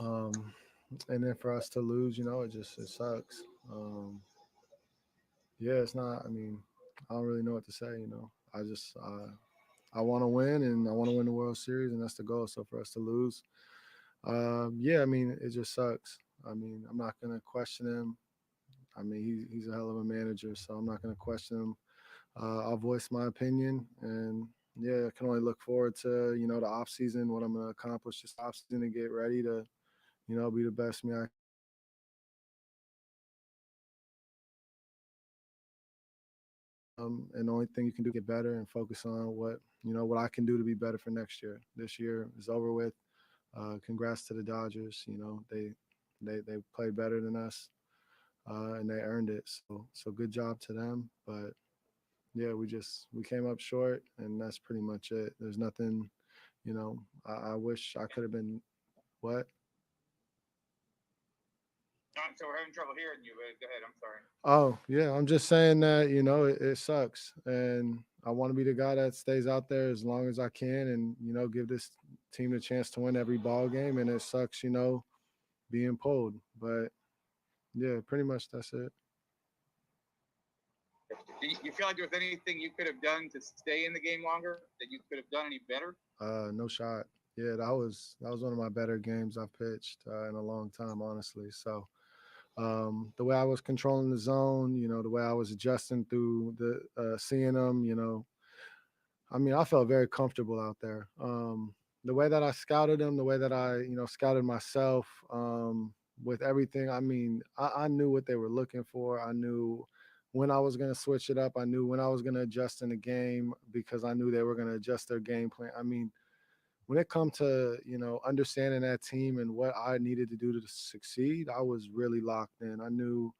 Um, and then for us to lose, it sucks. Yeah, it's not. I mean, I don't really know what to say. I want to win, and I want to win the World Series, and that's the goal. So for us to lose, yeah, I mean, it just sucks. I mean, I'm not gonna question him. I mean, he's a hell of a manager, so I'm not gonna question him. I'll voice my opinion, and yeah, I can only look forward to the off season, what I'm gonna accomplish this off season, and get ready to be the best me I and the only thing you can do is get better and focus on what I can do to be better for next year. This year is over with. Congrats to the Dodgers. They played better than us, and they earned it. So good job to them. But yeah, we came up short, and that's pretty much it. There's nothing. I wish I could have been what. So we're having trouble hearing you. Go ahead. I'm sorry. Oh, yeah, I'm just saying that, it sucks. And I want to be the guy that stays out there as long as I can and, give this team the chance to win every ball game. And it sucks, being pulled. But yeah, pretty much that's it. Do you feel like there was anything you could have done to stay in the game longer that you could have done any better? No shot. Yeah, that was one of my better games I've pitched in a long time, honestly. So the way I was controlling the zone, the way I was adjusting through the seeing them, I mean, I felt very comfortable out there. The way that I scouted them, the way that I, scouted myself, with everything. I mean, I knew what they were looking for. I knew when I was going to switch it up. I knew when I was going to adjust in the game because I knew they were going to adjust their game plan. I mean, when it come to understanding that team and what I needed to do to succeed, I was really locked in. I knew.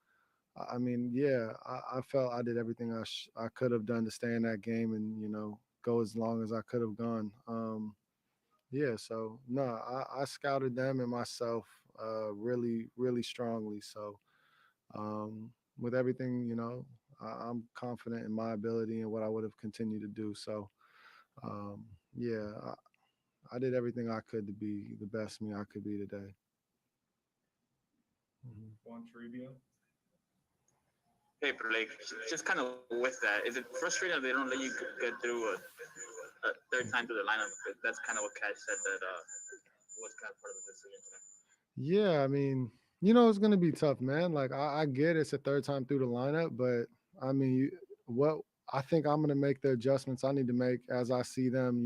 I mean, yeah, I felt I did everything I could have done to stay in that game and go as long as I could have gone. Yeah, so no, I scouted them and myself really really strongly. So with everything, I'm confident in my ability and what I would have continued to do. So yeah, I did everything I could to be the best me I could be today. Mhm. Juan Trivia. Hey, but like, just kind of with that, is it frustrating that they don't let you get through a third time through the lineup? That's kind of what Cash said that was kind of part of the decision today. Yeah, I mean, it's gonna be tough, man. Like I get it's a third time through the lineup, but I mean, what I think I'm gonna make the adjustments I need to make as I see them.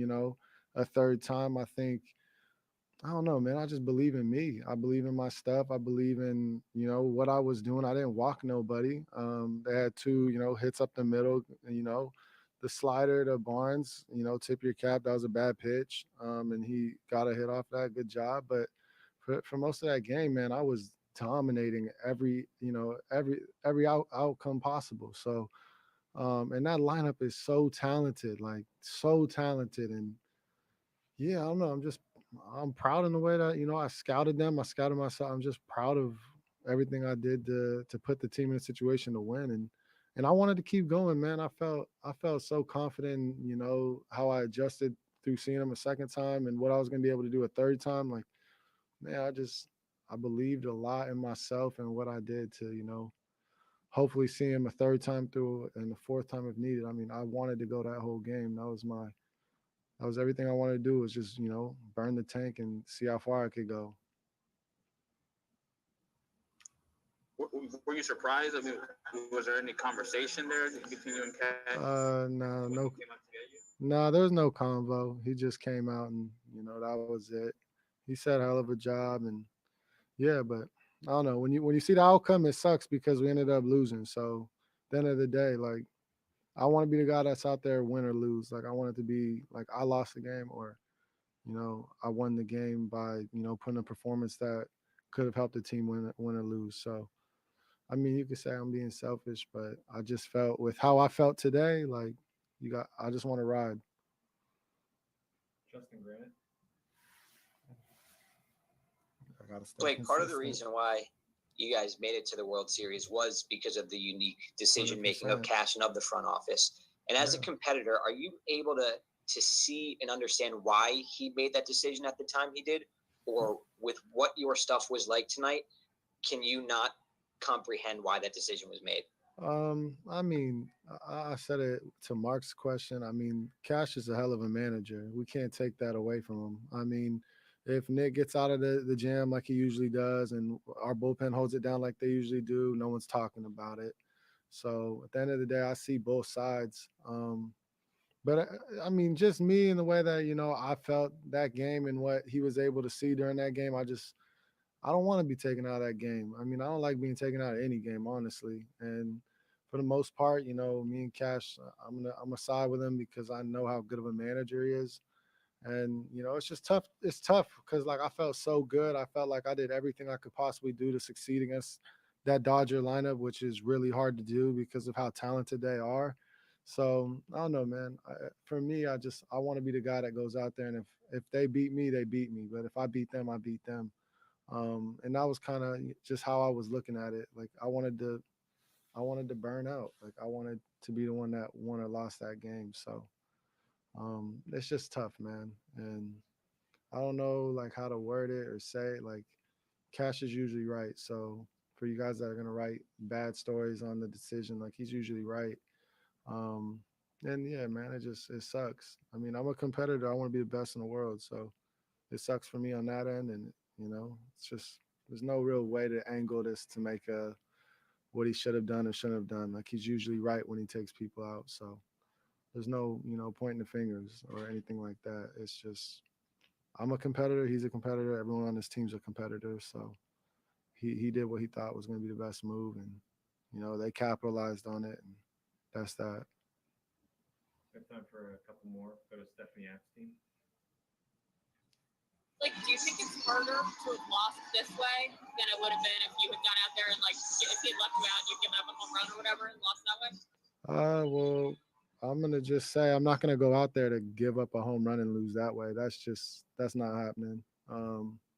A third time. I think I don't know, man. I just believe in me. I believe in my stuff. I believe in what I was doing. I didn't walk nobody. They had two hits up the middle. The slider to Barnes. Tip your cap. That was a bad pitch. And he got a hit off that. Good job. But for most of that game, man, I was dominating every outcome possible. So and that lineup is so talented, like so talented. And yeah, I don't know. I'm proud in the way that I scouted them. I scouted myself. I'm just proud of everything I did to put the team in a situation to win. And I wanted to keep going, man. I felt so confident in, how I adjusted through seeing them a second time and what I was gonna be able to do a third time. Like, man, I believed a lot in myself and what I did to, hopefully see him a third time through and the fourth time if needed. I mean, I wanted to go that whole game. That was everything I wanted to do was just, burn the tank and see how far I could go. Were you surprised? I mean, was there any conversation there between you and Cash No, when he no, came out to get you? no, there was no convo. He just came out and, that was it. He said hell of a job and yeah, but I don't know. When you see the outcome, it sucks because we ended up losing. So at the end of the day, like I want to be the guy that's out there win or lose. Like I want it to be like I lost the game or, I won the game by, putting a performance that could have helped the team win or lose. So I mean, you could say I'm being selfish, but I just felt with how I felt today, like I just want to ride. Justin Granite. I gotta stay Blake, part of the consistent. reason why you guys made it to the World Series was because of the unique decision making of 100%. Cash and of the front office. And as a Yeah. competitor, are you able to see and understand why he made that decision at the time he did, or with what your stuff was like tonight, can you not comprehend why that decision was made? I mean, I said it to Mark's question. I mean, Cash is a hell of a manager. We can't take that away from him. I mean, if Nick gets out of the jam like he usually does, and our bullpen holds it down like they usually do, no one's talking about it. So at the end of the day, I see both sides. But I mean, just me in the way that I felt that game and what he was able to see during that game. I don't want to be taken out of that game. I mean, I don't like being taken out of any game, honestly. And for the most part, me and Cash, I'm gonna side with him because I know how good of a manager he is. And it's just tough. It's tough because like I felt so good. I felt like I did everything I could possibly do to succeed against that Dodger lineup, which is really hard to do because of how talented they are. So I don't know, man. For me, I want to be the guy that goes out there, and if they beat me, they beat me. But if I beat them, I beat them. And that was kind of just how I was looking at it. Like I wanted to burn out. Like I wanted to be the one that won or lost that game. So it's just tough, man. And I don't know like how to word it or say it. Like Cash is usually right. So for you guys that are gonna write bad stories on the decision, like he's usually right. Um, and yeah, man, it sucks. I mean, I'm a competitor. I want to be the best in the world. So it sucks for me on that end. And it's just there's no real way to angle this to make what he should have done or shouldn't have done. Like he's usually right when he takes people out. So there's no pointing the fingers or anything like that. It's just I'm a competitor. He's a competitor. Everyone on this team's a competitor. So he did what he thought was going to be the best move, and they capitalized on it, and that's that. We have time for a couple more. Go to Stephanie Epstein. Like, do you think it's harder to have lost this way than it would have been if you had gone out there and, like, if he had left you out and you'd given up a home run or whatever and lost that way? Well, I'm gonna just say I'm not gonna go out there to give up a home run and lose that way. That's not happening.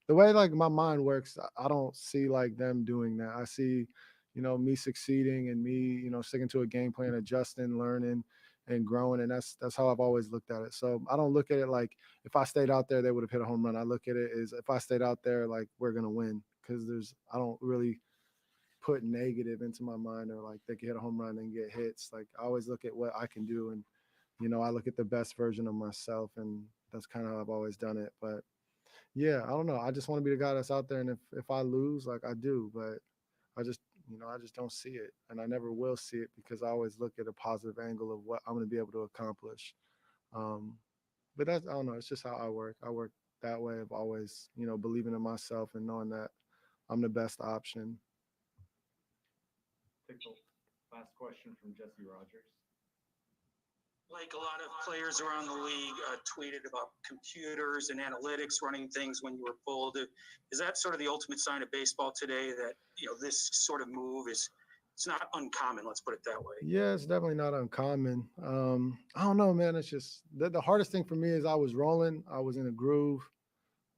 The way like my mind works, I don't see like them doing that. I see, me succeeding and me, sticking to a game plan, adjusting, learning, and growing, and that's how I've always looked at it. So I don't look at it like if I stayed out there, they would have hit a home run. I look at it as if I stayed out there, like we're gonna win because I don't really put negative into my mind or like they can hit a home run and get hits. Like I always look at what I can do and I look at the best version of myself and that's kind of how I've always done it. But yeah, I don't know. I just want to be the guy that's out there and if I lose, like I do, but I just don't see it and I never will see it because I always look at a positive angle of what I'm going to be able to accomplish. Um, but I don't know. It's just how I work. I work that way of always, believing in myself and knowing that I'm the best option. Take the last question from Jesse Rogers. Like a lot of players around the league tweeted about computers and analytics running things when you were pulled. Is that sort of the ultimate sign of baseball today that, this sort of move it's not uncommon, let's put it that way? Yeah, it's definitely not uncommon. I don't know, man. It's just the hardest thing for me is I was rolling. I was in a groove.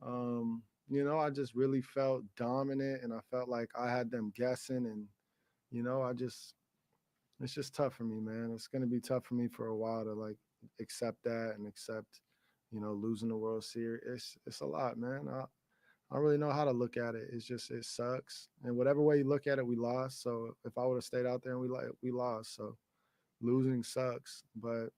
I just really felt dominant and I felt like I had them guessing and, it's just tough for me, man. It's going to be tough for me for a while to like accept that and accept, losing the World Series. It's a lot, man. I don't really know how to look at it. It's just it sucks. And whatever way you look at it, we lost. So if I would have stayed out there and we lost. So losing sucks. But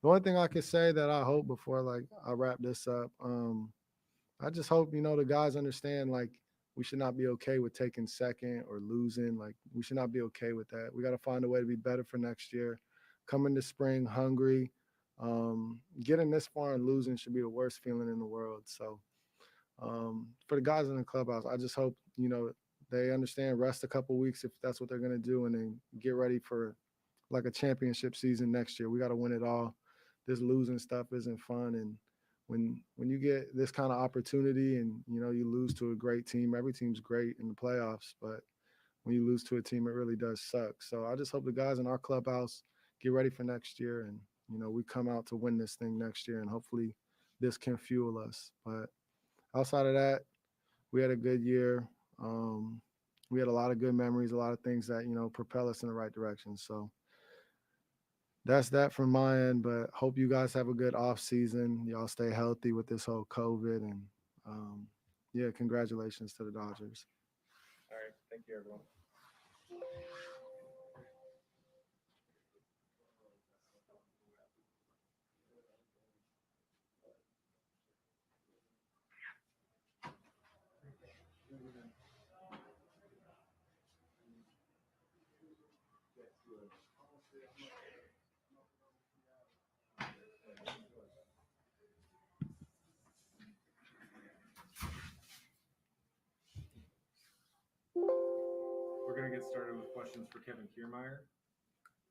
the only thing I could say that I hope before like I wrap this up, I just hope, the guys understand like we should not be okay with taking second or losing. Like we should not be okay with that. We got to find a way to be better for next year. Come into spring hungry. Getting this far and losing should be the worst feeling in the world. So for the guys in the clubhouse, I just hope, they understand rest a couple weeks if that's what they're going to do and then get ready for like a championship season next year. We got to win it all. This losing stuff isn't fun. And when you get this kind of opportunity and, you lose to a great team, every team's great in the playoffs, but when you lose to a team, it really does suck. So I just hope the guys in our clubhouse get ready for next year and, we come out to win this thing next year and hopefully this can fuel us. But outside of that, we had a good year. We had a lot of good memories, a lot of things that, propel us in the right direction. So that's that from my end, but hope you guys have a good off season. Y'all stay healthy with this whole COVID and yeah, congratulations to the Dodgers. All right. Thank you, everyone. We're going to get started with questions for Kevin Kiermaier.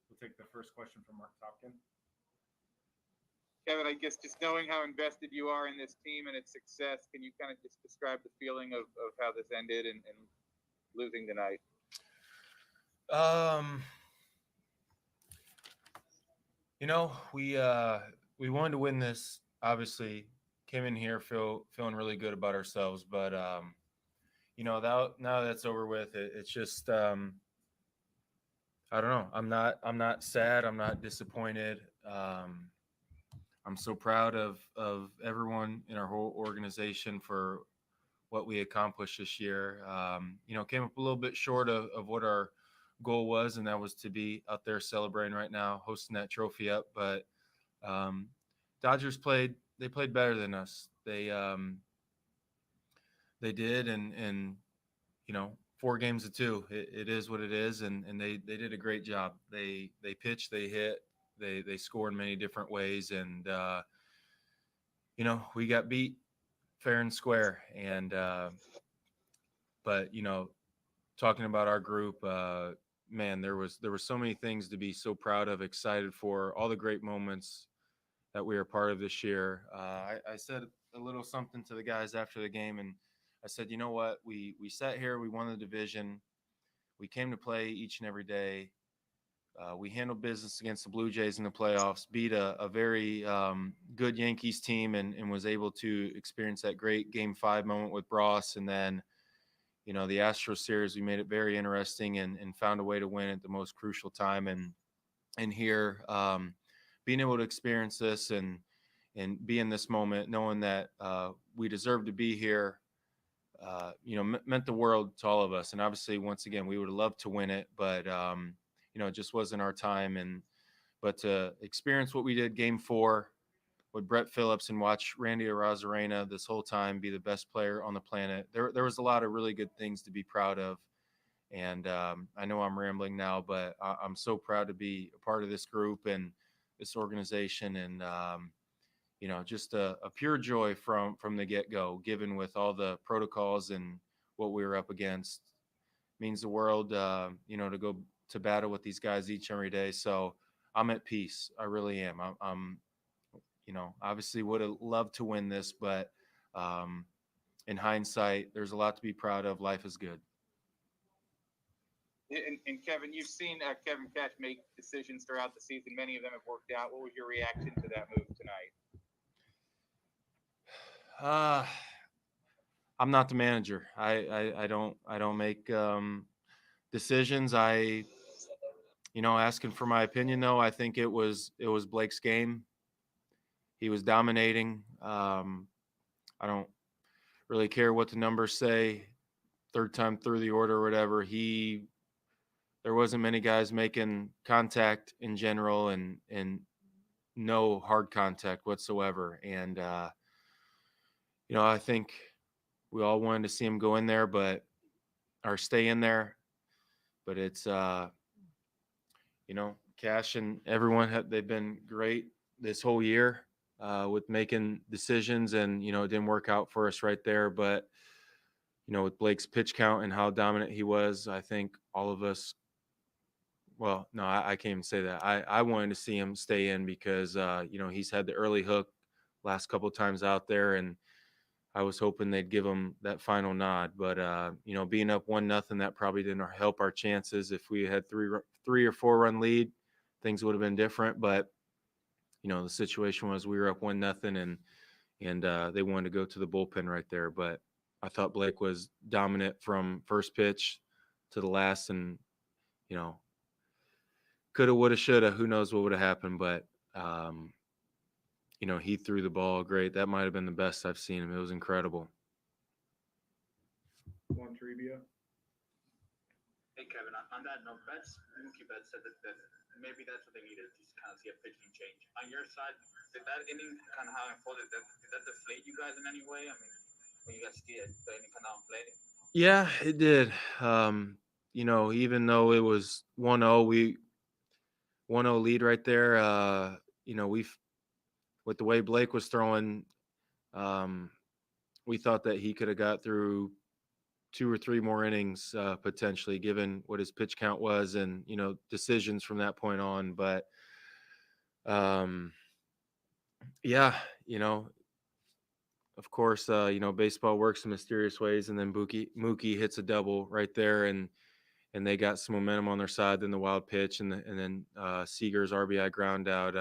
We'll take the first question from Mark Topkin. Kevin, I guess just knowing how invested you are in this team and its success, can you kind of just describe the feeling of how this ended and losing tonight? You know, we wanted to win this. Obviously, came in here feeling really good about ourselves, but you know, now that's over with, it's just I don't know. I'm not sad. I'm not disappointed. I'm so proud of everyone in our whole organization for what we accomplished this year. You know, came up a little bit short of what our goal was, and that was to be out there celebrating right now, hosting that trophy up. But Dodgers played better than us. They did, and you know, 4 games to 2. It is what it is, and they did a great job. They pitched, they hit, they score in many different ways, and you know, we got beat fair and square. And but you know, talking about our group, man, there was so many things to be so proud of, excited for, all the great moments that we are part of this year. I said a little something to the guys after the game, and I said, you know what, we sat here, we won the division, we came to play each and every day. We handled business against the Blue Jays in the playoffs, beat a very good Yankees team, and was able to experience that great Game 5 moment with Bros. And then, you know, the Astros series, we made it very interesting and found a way to win at the most crucial time. And here, being able to experience this and be in this moment, knowing that we deserve to be here, you know, meant the world to all of us. And obviously, once again, we would have loved to win it, but you know, it just wasn't our time. But to experience what we did Game 4 with Brett Phillips and watch Randy Arozarena this whole time be the best player on the planet, there was a lot of really good things to be proud of. And I know I'm rambling now, but I'm so proud to be a part of this group and this organization, and you know, just a pure joy from the get-go, given with all the protocols and what we were up against. Means the world, you know, to go to battle with these guys each and every day. So I'm at peace. I really am. I'm you know, obviously would have loved to win this, but in hindsight, there's a lot to be proud of. Life is good. And Kevin, you've seen Kevin Cash make decisions throughout the season. Many of them have worked out. What was your reaction to that move tonight? I'm not the manager. I don't make decisions. You know, asking for my opinion though, I think it was Blake's game. He was dominating. I don't really care what the numbers say. Third time through the order or whatever. There wasn't many guys making contact in general, and no hard contact whatsoever. And you know, I think we all wanted to see him go in there, or stay in there. But it's you know, Cash and everyone they've been great this whole year with making decisions, and you know, it didn't work out for us right there. But you know, with Blake's pitch count and how dominant he was, I think all of us. Well, no, I can't even say that. I wanted to see him stay in because you know, he's had the early hook last couple of times out there, and I was hoping they'd give him that final nod. But you know, being up 1-0, that probably didn't help our chances. If we had 3 or 4 run lead, things would have been different. But you know, the situation was we were up 1-0, and they wanted to go to the bullpen right there. But I thought Blake was dominant from first pitch to the last, and you know, coulda, woulda, shoulda. Who knows what would have happened? But you know, he threw the ball great. That might have been the best I've seen him. It was incredible. Montrevia. Hey Kevin, on that note, Mookie Betts said that maybe that's what they needed to kind of see a pitching change. On your side, did that inning kind of how it unfolded? Did that deflate you guys in any way? I mean, when you guys see it, the inning kind of played. Yeah, it did. Even though it was 1-0, 1-0 lead right there. We've with the way Blake was throwing, we thought that he could have got through 2 or 3 more innings potentially, given what his pitch count was and decisions from that point on. But yeah, of course, baseball works in mysterious ways, and then Mookie hits a double right there, and they got some momentum on their side. Then the wild pitch, and then Seager's RBI ground out.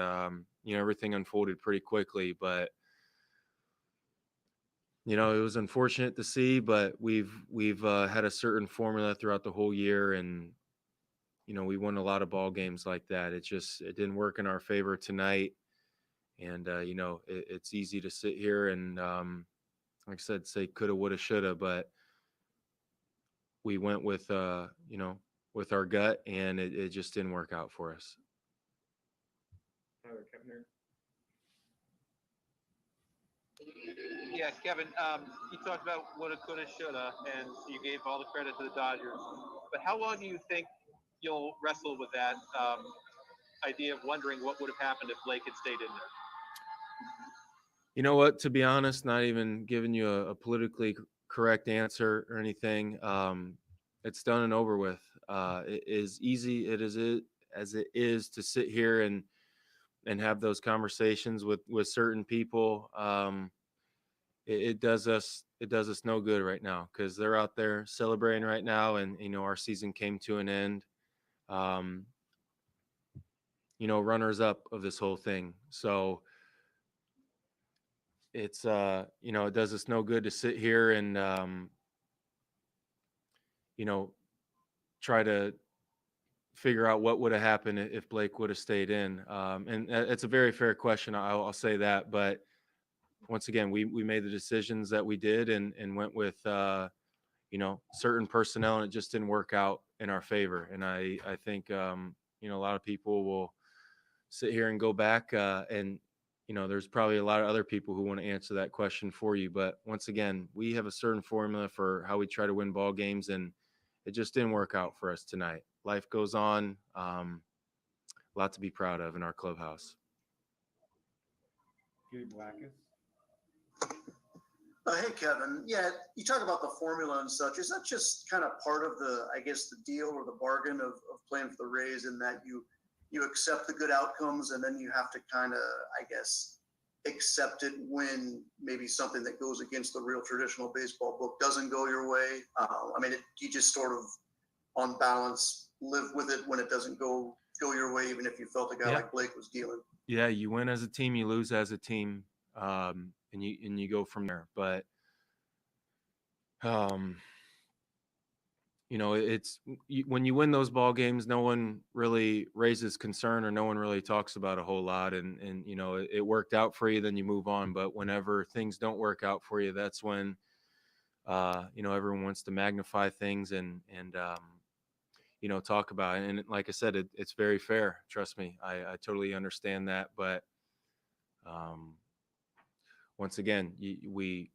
Everything unfolded pretty quickly, but it was unfortunate to see. But we've had a certain formula throughout the whole year, and we won a lot of ball games like that. It didn't work in our favor tonight, and it's easy to sit here and like I said, say coulda, woulda, shoulda, but we went with with our gut, and it just didn't work out for us. Tyler Kepner. Yeah, Kevin, you talked about woulda, coulda, shoulda, and you gave all the credit to the Dodgers. But how long do you think you'll wrestle with that idea of wondering what would have happened if Blake had stayed in there? You know what? To be honest, not even giving you a politically correct answer or anything. It's done and over with. It is easy as it is to sit here and have those conversations with certain people. It does us no good right now, because they're out there celebrating right now, and our season came to an end. Runners up of this whole thing. So it's it does us no good to sit here and try to figure out what would have happened if Blake would have stayed in. And it's a very fair question. I'll say that, but once again, we made the decisions that we did and went with certain personnel, and it just didn't work out in our favor. And I think a lot of people will sit here and go back and there's probably a lot of other people who want to answer that question for you. But once again, we have a certain formula for how we try to win ball games, and it just didn't work out for us tonight. Life goes on. A lot to be proud of in our clubhouse. Gabe Blackus. Hey, Kevin. Yeah, you talk about the formula and such. Is that just kind of part of the deal or the bargain of playing for the Rays, in that you accept the good outcomes, and then you have to kind of, accept it when maybe something that goes against the real traditional baseball book doesn't go your way? You just sort of, on balance, live with it when it doesn't go your way, even if you felt a guy like Blake was dealing. Yeah, you win as a team, you lose as a team, and you go from there. But it's when you win those ball games, no one really raises concern, or no one really talks about a whole lot. And it worked out for you, then you move on. But whenever things don't work out for you, that's when everyone wants to magnify things and talk about it. And like I said, it's very fair. Trust me, I totally understand that. But once again, we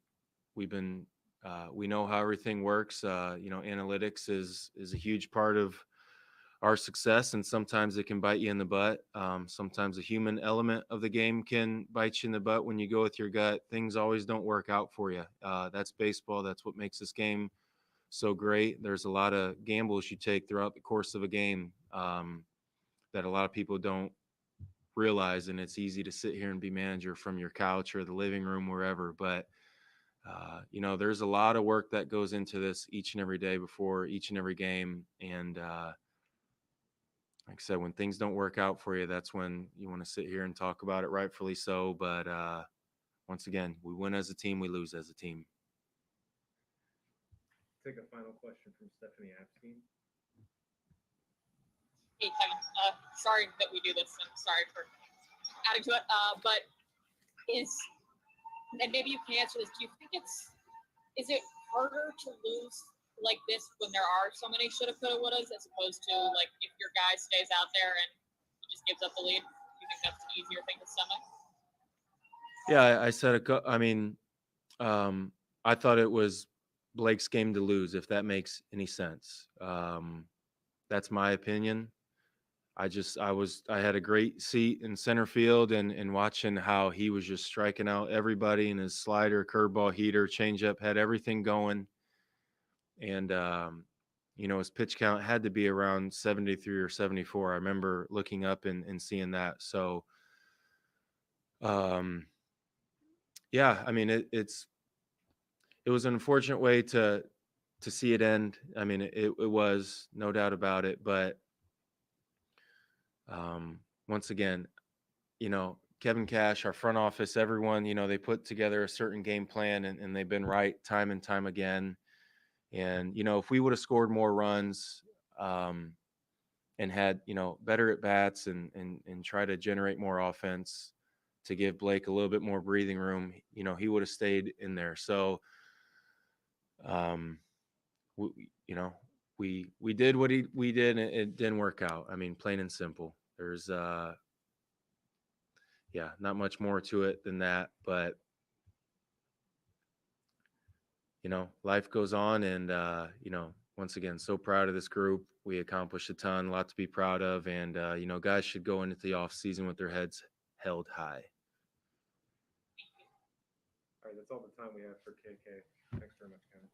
know how everything works. Analytics is a huge part of our success, and sometimes it can bite you in the butt. Sometimes a human element of the game can bite you in the butt when you go with your gut. Things always don't work out for you. That's baseball. That's what makes this game so great. There's a lot of gambles you take throughout the course of a game that a lot of people don't realize, and it's easy to sit here and be manager from your couch or the living room, wherever. But there's a lot of work that goes into this each and every day before each and every game. And like I said, when things don't work out for you, that's when you want to sit here and talk about it, rightfully so. But once again, we win as a team, we lose as a team. Take a final question from Stephanie Epstein. Hey, Kevin. Sorry that we do this, and sorry for adding to it. But and maybe you can answer this. Do you think is it harder to lose like this when there are so many shoulda, coulda, wouldas, as opposed to like if your guy stays out there and he just gives up the lead? Do you think that's an easier thing to stomach? Yeah, I said I thought it was Blake's game to lose, if that makes any sense. That's my opinion. I had a great seat in center field and watching how he was just striking out everybody, and his slider, curveball, heater, changeup had everything going. And his pitch count had to be around 73 or 74. I remember looking up and seeing that. So yeah, I mean it was an unfortunate way to see it end. I mean, it was no doubt about it. But once again, Kevin Cash, our front office, everyone, they put together a certain game plan, and they've been right time and time again. And, if we would have scored more runs and had, better at bats and try to generate more offense to give Blake a little bit more breathing room, he would have stayed in there. So, we did what we did, and it didn't work out. I mean, plain and simple. There's not much more to it than that, but life goes on, and once again, so proud of this group. We accomplished a ton, a lot to be proud of, and guys should go into the off season with their heads held high. All right, that's all the time we have for KK. Thanks very much, Kevin.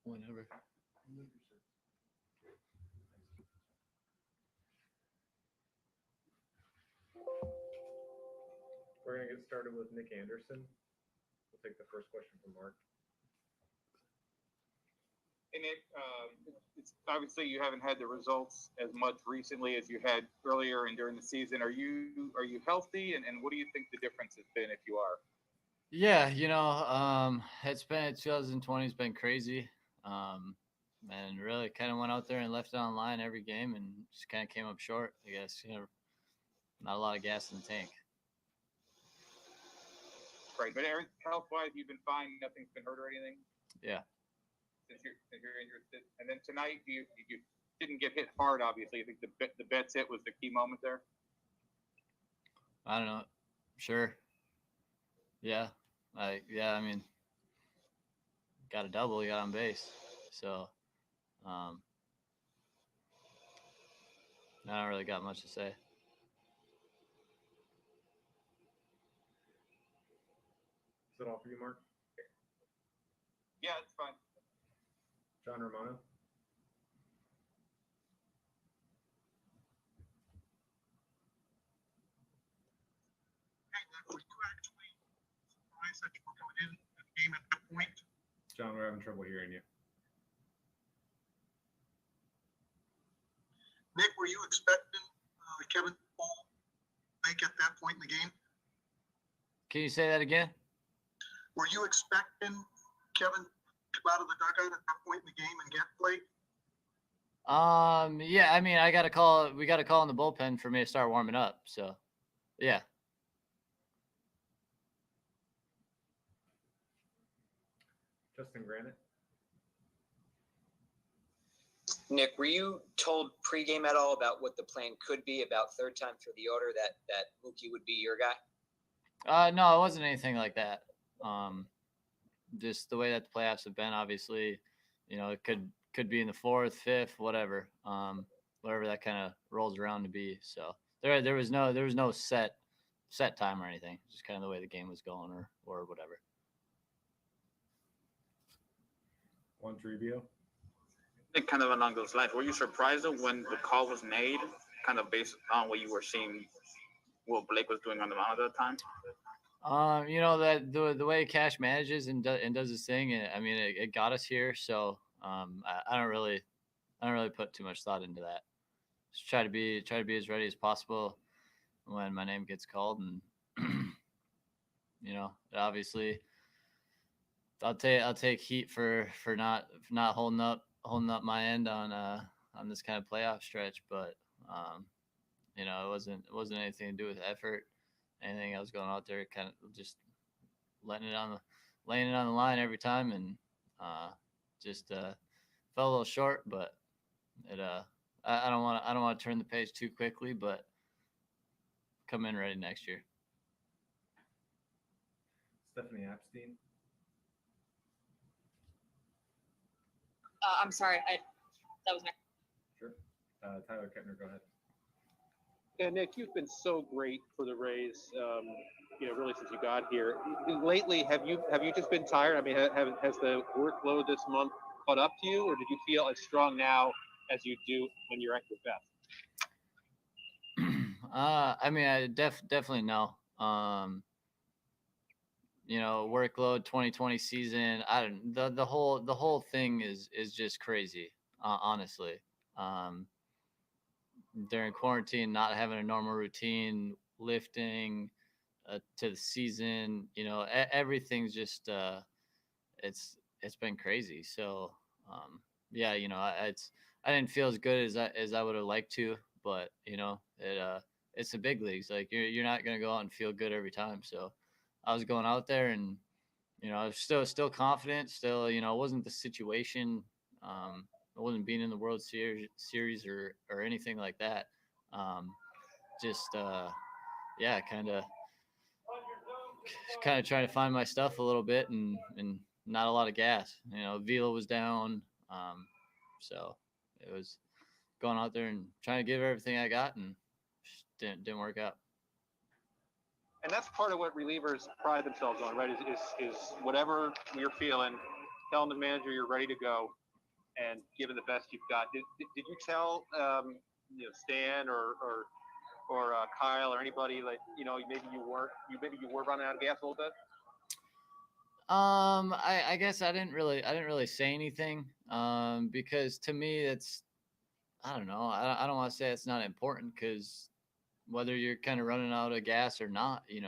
Whenever. We're going to get started with Nick Anderson. We'll take the first question from Mark. Hey Nick, it's obviously you haven't had the results as much recently as you had earlier and during the season. Are you healthy, and what do you think the difference has been if you are? Yeah, it's been 2020 has been crazy. And really kind of went out there and left it on line every game and just kind of came up short, I guess. Not a lot of gas in the tank. Right, but health-wise, you've been fine. Nothing's been hurt or anything. Yeah. Since you're interested, and then tonight you didn't get hit hard. Obviously, I think the Betts hit was the key moment there. I don't know. Sure. Yeah. I mean, got a double. You got on base. So, I don't really got much to say. Is that all for you, Mark? Yeah, it's fine. John Romano. Were you actually surprised that you were going in the game at that point? John, we're having trouble hearing you. Nick, were you expecting Kevin to make at that point in the game? Can you say that again? Were you expecting Kevin to come out of the dugout at that point in the game and get played? Yeah, I mean, we got a call in the bullpen for me to start warming up. So, yeah. Justin Granite. Nick, were you told pregame at all about what the plan could be about third time through the order that Mookie would be your guy? No, it wasn't anything like that. Just the way that the playoffs have been, obviously, it could be in the fourth, fifth, whatever, whatever that kind of rolls around to be. So there was no set time or anything. Just kind of the way the game was going or whatever. Juan Toribio. I think kind of along those lines, were you surprised when the call was made, kind of based on what you were seeing, what Blake was doing on the mound at the time? That the way Cash manages and does his thing, I mean, it got us here. So I don't really put too much thought into that. Just try to be as ready as possible when my name gets called, and obviously I'll take heat for not holding up my end on this kind of playoff stretch, but it wasn't anything to do with effort, anything. I was going out there kind of just laying it on the line every time, and just fell a little short, but it I don't want to turn the page too quickly, but come in ready next year. Stephanie Epstein. I'm sorry, that was next. Sure. Tyler Kettner, go ahead. Yeah, Nick, you've been so great for the Rays, really since you got here. Lately, have you just been tired? I mean, has the workload this month caught up to you, or did you feel as strong now as you do when you're at your best? I mean, I definitely know. Workload 2020 season. The whole thing is just crazy, honestly. During quarantine, not having a normal routine, lifting to the season, everything's just it's been crazy. So yeah, I didn't feel as good as I would have liked to, but it's the big leagues. Like you're not gonna go out and feel good every time. So I was going out there and I was still confident. Still, it wasn't the situation. I wasn't being in the World Series or anything like that. Yeah, kind of trying to find my stuff a little bit and not a lot of gas. Velo was down, so it was going out there and trying to give everything I got, and just didn't work out. And that's part of what relievers pride themselves on, right? Is whatever you're feeling, telling the manager you're ready to go. and giving the best you've got. Did you tell Stan or Kyle or anybody, like, maybe you were running out of gas a little bit? I guess I didn't really say anything. Because to me, it's, I don't know. I don't want to say it's not important, because whether you're kind of running out of gas or not,